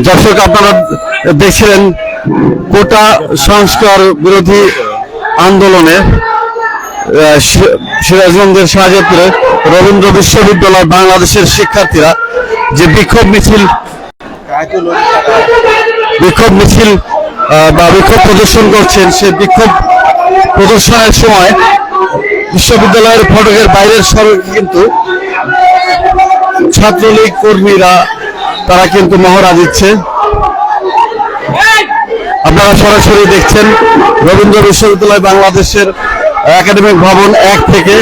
দর্শক আপনারা দেখছিলেন কোটা সংস্কার বিরোধী আন্দোলনে সিরাজগঞ্জের শাহজাদপুরে রবীন্দ্র বিশ্ববিদ্যালয় বাংলাদেশের শিক্ষার্থীরা যে বিক্ষোভ মিছিল বা বিক্ষোভ প্রদর্শন করছেন, সে বিক্ষোভ প্রদর্শনের সময় বিশ্ববিদ্যালয়ের ফটকের বাইরের সড়কে কিন্তু ছাত্রলীগ কর্মীরা তারা কিন্তু মহড়া দিচ্ছে। আপনারা সরাসরি দেখছেন রবীন্দ্র বিশ্ববিদ্যালয় বাংলাদেশের একাডেমিক ভবন 1 থেকে।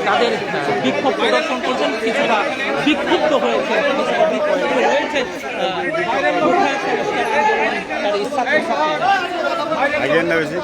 তাদের বিক্ষোভ প্রদর্শন করছেন, কিছুটা বিক্ষুব্ধ হয়েছে। বাইরের কোঠা সংস্কার আন্দোলন তার ইচ্ছা আইডিয়া না বেশি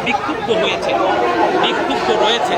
বিক্ষুব্ধ হয়েছে, বিক্ষুব্ধ রয়েছে।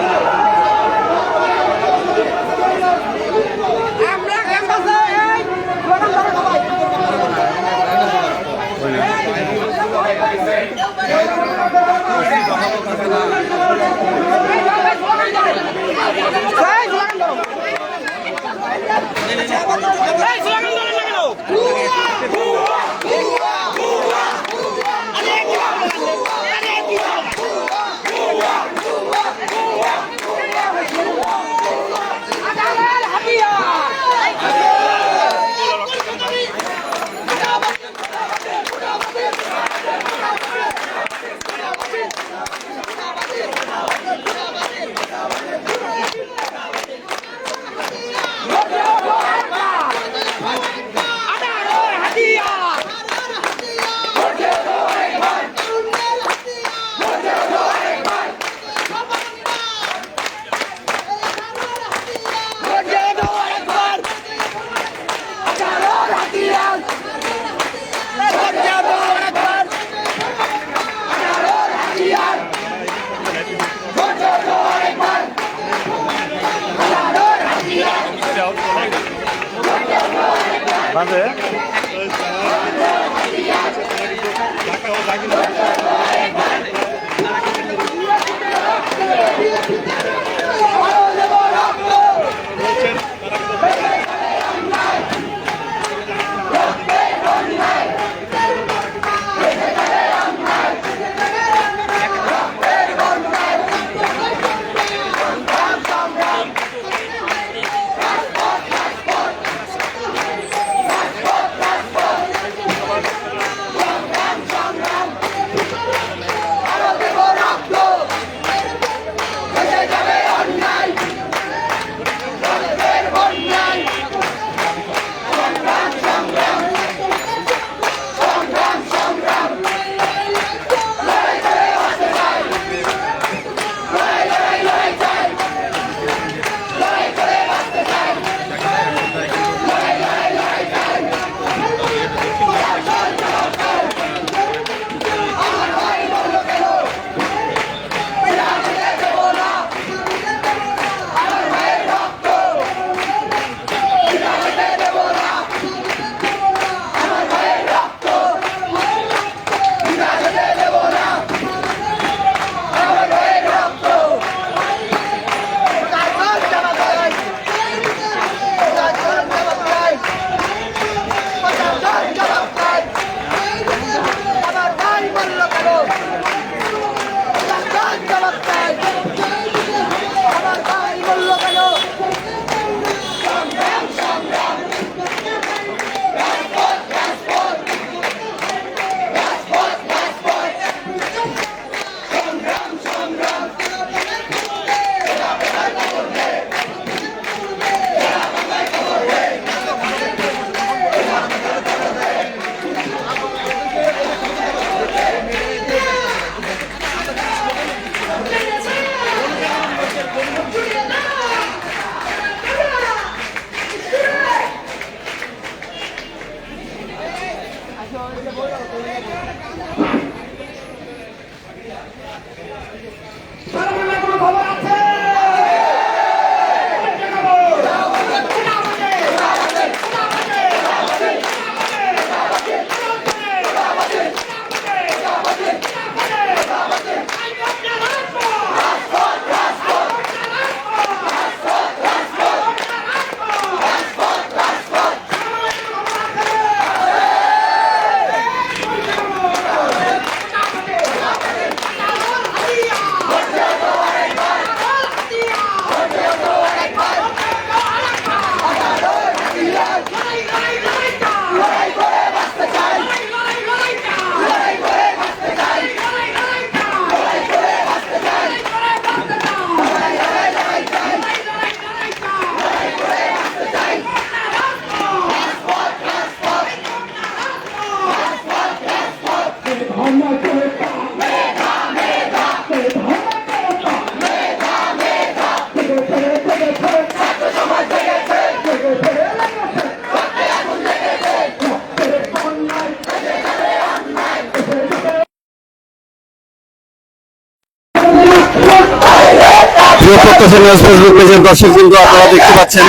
প্রিয় প্রত্যাশা নিউজ ফেসবুক পেজের দর্শক বিন্দু, আপনারা দেখতে পাচ্ছেন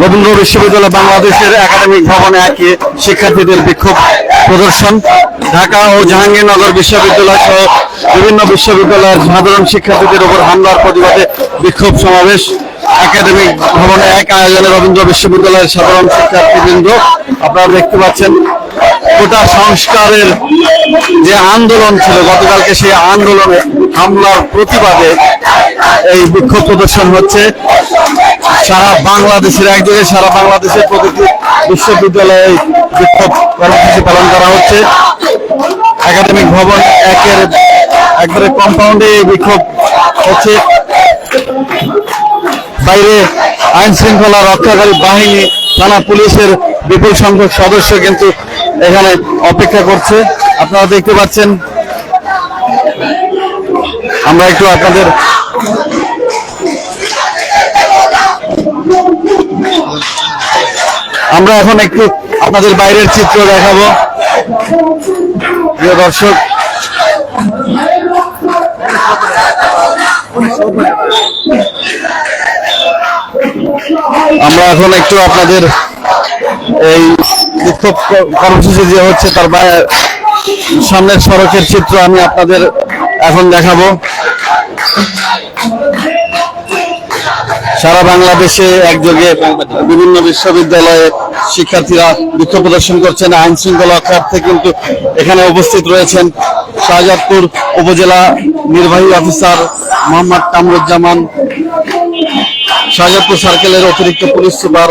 রবীন্দ্র বিশ্ববিদ্যালয় বাংলাদেশের একাডেমিক ভবনে একই শিক্ষার্থীদের বিক্ষোভ প্রদর্শন। ঢাকা ও জাহাঙ্গীরনগর বিশ্ববিদ্যালয় সহ বিভিন্ন বিশ্ববিদ্যালয়ের সাধারণ শিক্ষার্থীদের উপর হামলার প্রতিবাদে বিক্ষোভ সমাবেশ একাডেমিক ভবনে এক আয়োজনে রবীন্দ্র বিশ্ববিদ্যালয়ের সাধারণ শিক্ষার্থীবৃন্দ। আপনারা দেখতে পাচ্ছেন কোটা সংস্কারের যে আন্দোলন ছিল গতকালকে, সেই আন্দোলনে হামলার প্রতিবাদে এই বিক্ষোভ প্রদর্শন হচ্ছে সারা বাংলাদেশের, একযোগে সারা বাংলাদেশের প্রতিটি বিশ্ববিদ্যালয়ে বিক্ষোভ কর্মসূচি পালন করা হচ্ছে। একাডেমিক ভবন একবারে কম্পাউন্ডে এই বিক্ষোভ হচ্ছে। বাইরে আইন শৃঙ্খলা রক্ষাকারী বাহিনী, থানা পুলিশের বিপুল সংখ্যক সদস্য কিন্তু এখানে অপেক্ষা করছে। আপনারা দেখতে পাচ্ছেন। আমরা একটু আপনাদের এখন একটু আপনাদের বাইরের চিত্র দেখাবো প্রিয় দর্শক। আমরা এখন একটু আপনাদের এই বিক্ষোভ কর্মসূচি যে হচ্ছে তার সামনের সড়কের চিত্র আমি আপনাদের এখন দেখাবো। সারা বাংলাদেশে একযোগে বিভিন্ন বিশ্ববিদ্যালয়ে শিক্ষার্থীরা বিক্ষোভ প্রদর্শন করছেন। আইন শৃঙ্খলা রক্ষার্থে কিন্তু এখানে উপস্থিত রয়েছেন শাহজাদপুর উপজেলা নির্বাহী অফিসার মোহাম্মদ কামরুজ্জামান, শাহজাদপুর সার্কেলের অতিরিক্ত পুলিশ সুপার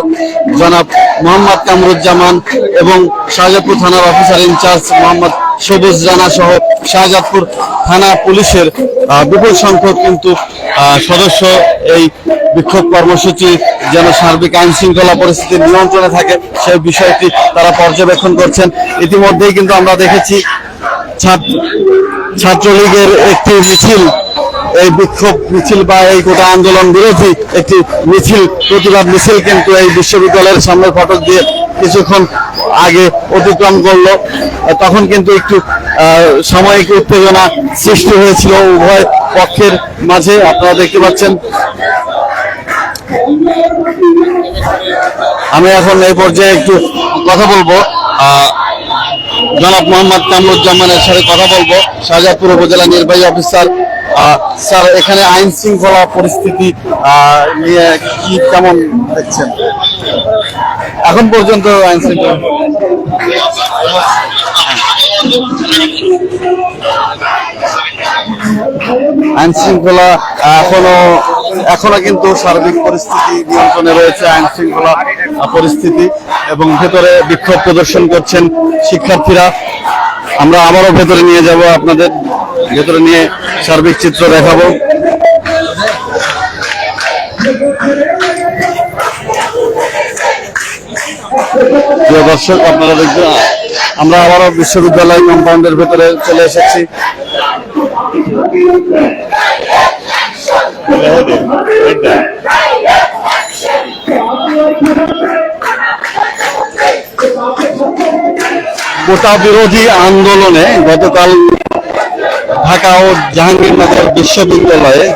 জনাব মোহাম্মদ কামরুজ্জামান এবং শাহজাদপুর থানার অফিসার ইনচার্জ মোহাম্মদ সবুজ রানা সহ শাহজাদপুর থানা পুলিশের বিপুল সংখ্যক কিন্তু সদস্য এই বিক্ষোভ কর্মসূচি যেন সার্বিক আইন শৃঙ্খলা পরিস্থিতি নিয়ন্ত্রণে থাকে সেই বিষয়টি তারা পর্যবেক্ষণ করছেন। ইতিমধ্যেই কিন্তু আমরা দেখেছি ছাত্রলীগের একটি মিছিল, এই বিক্ষোভ মিছিল বা এই কোটা আন্দোলন বিরোধী একটি মিছিল, প্রতিবাদ মিছিল কিন্তু এই বিশ্ববিদ্যালয়ের সামনের ফটক দিয়ে কিছুক্ষণ আগে অতিক্রম করলো। তখন কিন্তু একটু সাময়িক উত্তেজনা সৃষ্টি হয়েছিল উভয় পক্ষের মাঝে। আপনারা দেখতে পাচ্ছেন। আমি এখন এই পর্যায়ে একটু কথা বলবো জনাব মোহাম্মদ কামরুজ্জামানের সাথে কথা বলবো, শাহজাদপুর উপজেলা নির্বাহী অফিসার। স্যার, এখানে আইন শৃঙ্খলা পরিস্থিতি নিয়ে কি কেমন দেখছেন এখন পর্যন্ত? আইন শৃঙ্খলা এখনো কিন্তু সার্বিক পরিস্থিতি নিয়ন্ত্রণে রয়েছে, আইন শৃঙ্খলা পরিস্থিতি, এবং ভেতরে বিক্ষোভ প্রদর্শন করছেন শিক্ষার্থীরা। আমরা আবারও ভেতরে নিয়ে যাব, আপনাদের ভেতরে নিয়ে সার্বিক চিত্র দেখাবো। প্রিয় দর্শক, আপনারা দেখবেন আমরা আবারও বিশ্ববিদ্যালয় কম্পাউন্ডের ভেতরে চলে এসেছি। কোটা বিরোধী আন্দোলনে গতকাল ঢাকা ও জাহাঙ্গীরনগর বিশ্ববিদ্যালয়ে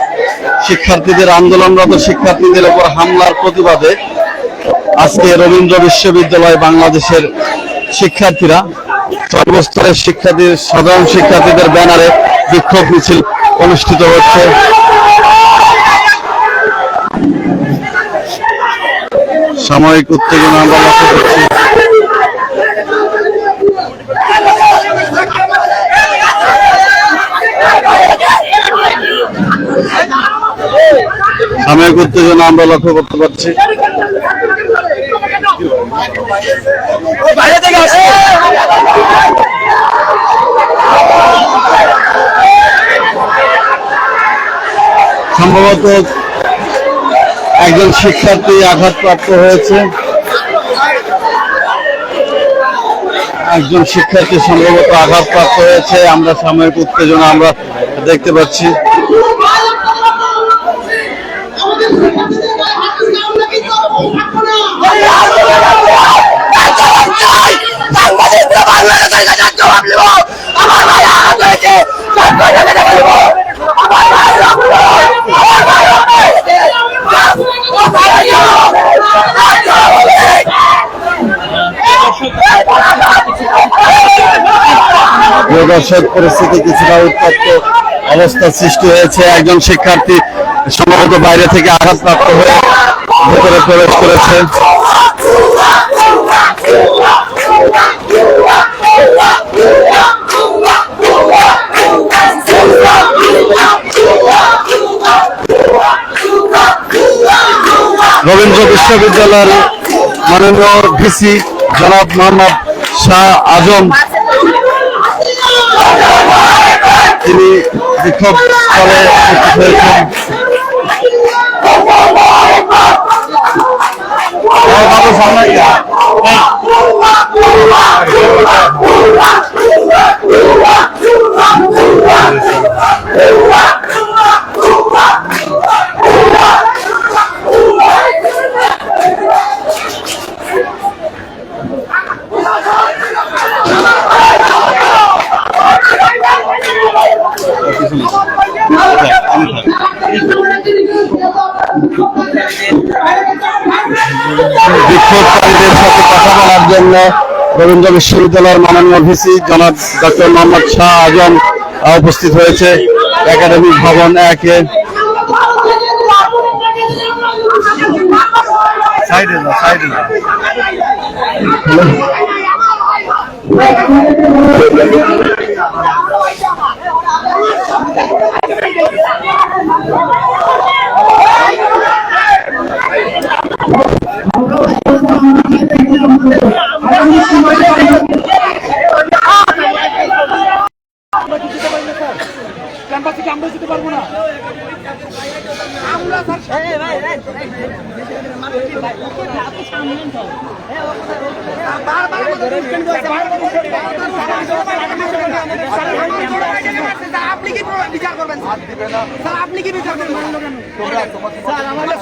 আন্দোলনরত শিক্ষার্থীদের উপর হামলার প্রতিবাদে আজকে রবীন্দ্র বিশ্ববিদ্যালয় বাংলাদেশের শিক্ষার্থীরা সর্বস্তরের সাধারণ শিক্ষার্থীদের ব্যানারে বিক্ষোভ মিছিল অনুষ্ঠিত হচ্ছে। সাময়িক উত্তেজনা আমরা লক্ষ্য করছি। সাময়িক উত্তেজনা আমরা লক্ষ্য করতে পারছি। সম্ভবত একজন শিক্ষার্থী আঘাতপ্রাপ্ত হয়েছে। আমরা সাময়িক উত্তেজনা আমরা দেখতে পাচ্ছি। দর্শক, পরিস্থিতি কিছুটা উত্তপ্ত অবস্থা সৃষ্টি হয়েছে। একজন শিক্ষার্থী সম্ভবত বাইরে থেকে আঘাতপ্রাপ্ত হয়ে ভেতরে প্রবেশ করেছে। রবীন্দ্র বিশ্ববিদ্যালয়ের মাননীয় ভিসি জনাব মোহাম্মদ শাহ আজম তিনি বিক্ষোভ স্থলে উপস্থিত হয়েছেন। বিক্ষোভকারীদের সাথে কথা বলার জন্য রবীন্দ্র বিশ্ববিদ্যালয়ের মাননীয় ভিসি জনাব ডক্টর মোহাম্মদ শাহ আজম উপস্থিত হয়েছে একাডেমিক ভবন 1-এ। আমরা যেতে পারবো না। আপনি কি বিচার করবেন? স্যার আপনি কি বিচার করবেন? স্যার আমাদের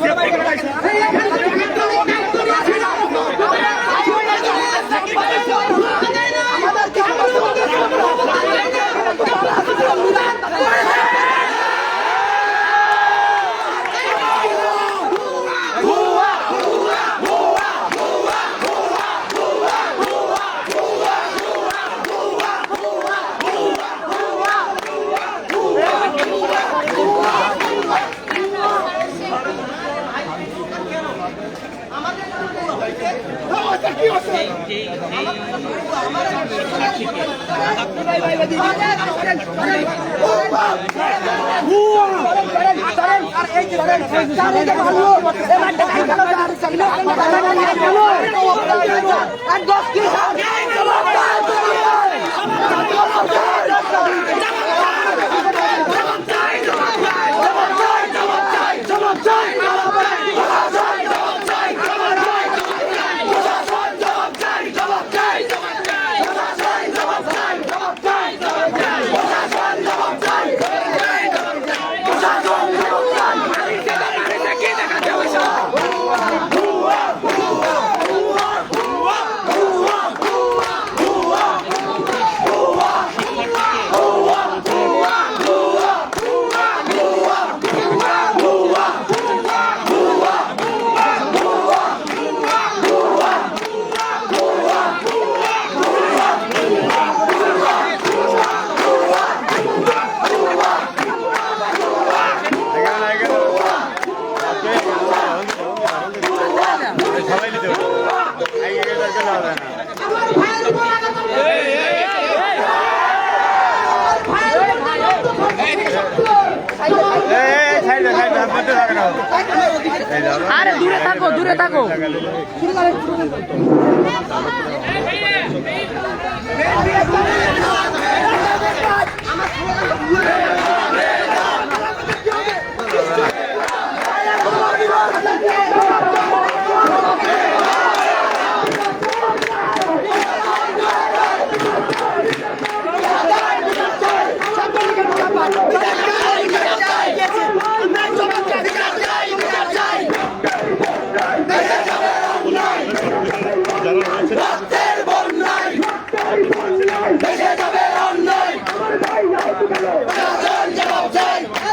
আরে দূরে থাকো, দূরে থাকো।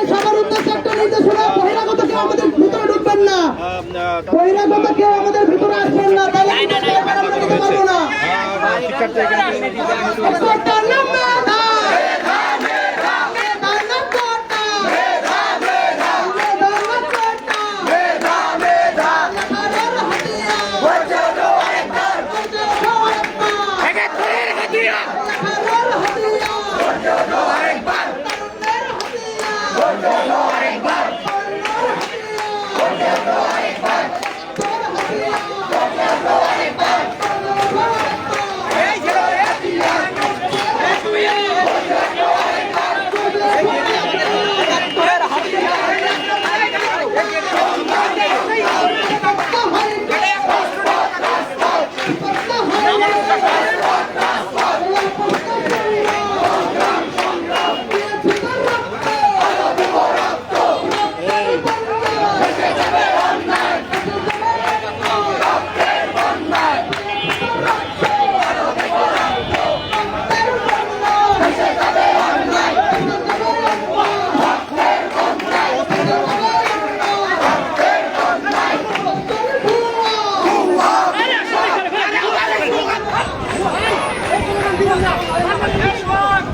সবার উদ্দেশ্যে একটা নির্দেশনা, বহিরাগতকে আমাদের ভিতরে ঢুকবেন না, বহিরাগতকে আমাদের ভিতরে আসবেন না, তাহলে আমরা দিতে পারবো না। সরকার নাম মেধা, মেধা নাম কোটা, মেধা কোটা, লেখার হাতিয়ার,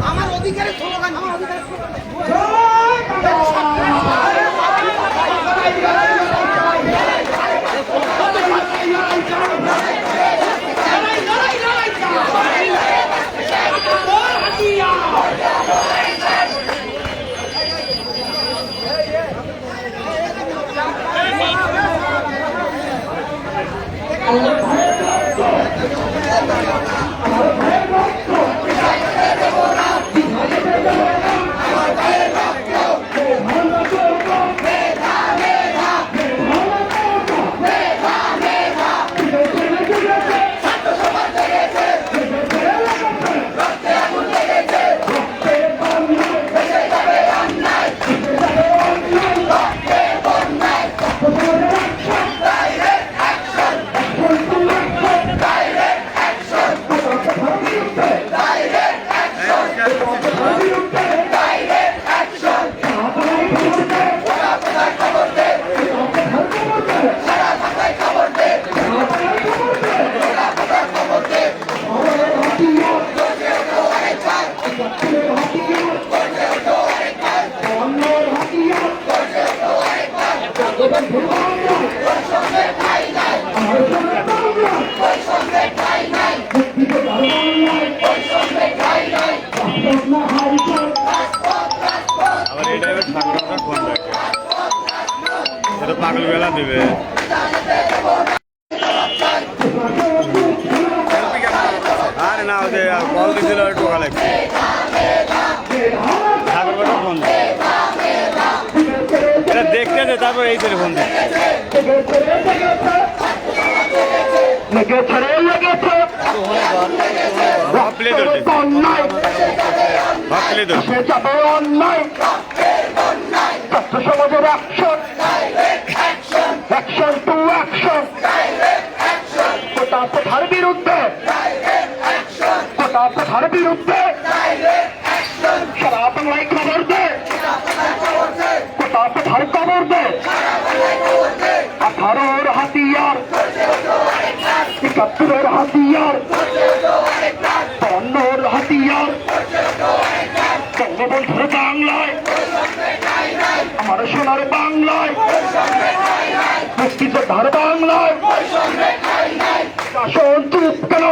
আমার অধিকারের স্লোগান, আমার অধিকারের আবার এই টাইপের ঠাকুরটা ফোন রাখে, এটা পাগল বেলা দেবে। আরে না, ওদের কল দিয়েছিল টোকা লাগছে, ঠাকুরটা ফোন দেয়, এটা দেখতেছে, তারপর এই করে ফোন দিচ্ছে। ভাবলে ধরছে, ভাবলে ধরছে। সমাজের অ্যাকশন টু অ্যাকশন, প্রথার বিরুদ্ধে, প্রথার বিরুদ্ধে সারা বাংলায় খবর দে, প্রথার খবর দে। 18-র হাতিয়ার, 71-র হাতিয়ার, 52-র হাতিয়ার, বঙ্গবন্ধুর বাংলায়, আমার সোনার বাংলায়, মুক্তিযোদ্ধার বাংলায়, শাসন চুপ কেন?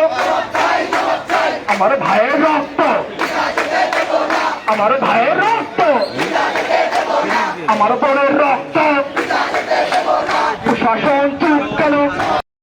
আমার ভাইয়ের রক্ত, আমার ভাইয়ের রক্ত, আমার বোনের